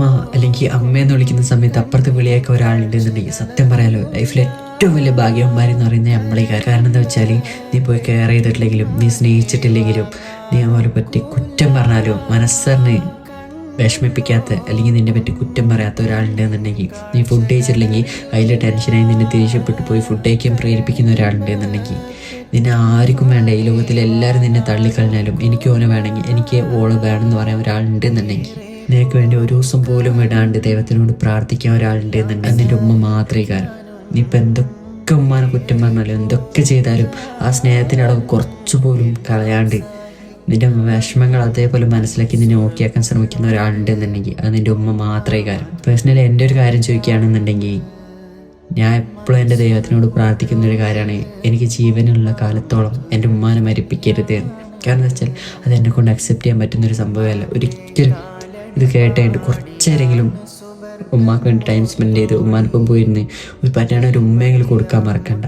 ഉമ്മ അല്ലെങ്കിൽ അമ്മയെന്ന് വിളിക്കുന്ന സമയത്ത് അപ്പുറത്ത് വിളിയൊക്കെ ഒരാളുണ്ടെന്നുണ്ടെങ്കിൽ സത്യം പറയാലോ ലൈഫിൽ ഏറ്റവും വലിയ ഭാഗ്യവന്മാരെന്ന് പറയുന്നത് നമ്മളീ കാരണം എന്താ വെച്ചാൽ നീ പോയി കെയർ ചെയ്തിട്ടില്ലെങ്കിലും നീ സ്നേഹിച്ചിട്ടില്ലെങ്കിലും നീ അവരെ പറ്റി കുറ്റം പറഞ്ഞാലോ മനസ്സറിന് വിഷമിപ്പിക്കാത്ത അല്ലെങ്കിൽ നിന്നെ പറ്റി കുറ്റം പറയാത്ത ഒരാളുണ്ടെന്നുണ്ടെങ്കിൽ നീ ഫുഡ് കഴിച്ചിട്ടില്ലെങ്കിൽ അതിൽ ടെൻഷനായി നിന്നെ ദേഷ്യപ്പെട്ട് പോയി ഫുഡ് കഴിക്കാൻ പ്രേരിപ്പിക്കുന്ന ഒരാളുണ്ടെന്നുണ്ടെങ്കിൽ നിന്നെ ആർക്കും വേണ്ട ഈ ലോകത്തിലെല്ലാവരും നിന്നെ തള്ളിക്കളഞ്ഞാലും എനിക്ക് ഓനെ വേണമെങ്കിൽ എനിക്ക് ഓള് വേണമെന്ന് പറയാൻ ഒരാളുണ്ടെന്നുണ്ടെങ്കിൽ നിനക്ക് വേണ്ടി ഒരു ദിവസം പോലും വിടാണ്ട് ദൈവത്തിനോട് പ്രാർത്ഥിക്കാൻ ഒരാളുണ്ടെന്നുണ്ടെങ്കിൽ നിൻ്റെ ഉമ്മ മാത്രമേ കാരണം നീ ഇപ്പം എന്തൊക്കെ ഉമ്മാനെ കുറ്റം പറഞ്ഞാലും എന്തൊക്കെ ചെയ്താലും ആ സ്നേഹത്തിൻ്റെ അളവ് കുറച്ചു പോലും കളയാണ്ട് നിന്റെ വിഷമങ്ങൾ അതേപോലെ മനസ്സിലാക്കി നിന്നെ ഓക്കെയാക്കാൻ ശ്രമിക്കുന്ന ഒരാളുണ്ടെന്നുണ്ടെങ്കിൽ അത് നിൻ്റെ ഉമ്മ മാത്രമേ കാരണം. പേഴ്സണലി എൻ്റെ ഒരു കാര്യം ചോദിക്കുകയാണെന്നുണ്ടെങ്കിൽ ഞാൻ എപ്പോഴും എൻ്റെ ദൈവത്തിനോട് പ്രാർത്ഥിക്കുന്ന ഒരു കാര്യമാണ് എനിക്ക് ജീവനുള്ള കാലത്തോളം എൻ്റെ ഉമ്മാനെ മരിപ്പിക്കരുത്. കാരണം എന്താ വെച്ചാൽ അത് എന്നെ കൊണ്ട് അക്സെപ്റ്റ് ചെയ്യാൻ പറ്റുന്നൊരു സംഭവമല്ല. ഒരിക്കലും ഇത് കേട്ടായിട്ട് കുറച്ചേരെങ്കിലും ഉമ്മാക്ക് വേണ്ടി ടൈം സ്പെൻഡ് ചെയ്ത് ഉമ്മാനൊപ്പം പോയിരുന്ന് ഒരു പറ്റാണ് ഒരു ഉമ്മയെങ്കിലും കൊടുക്കാൻ മറക്കണ്ട.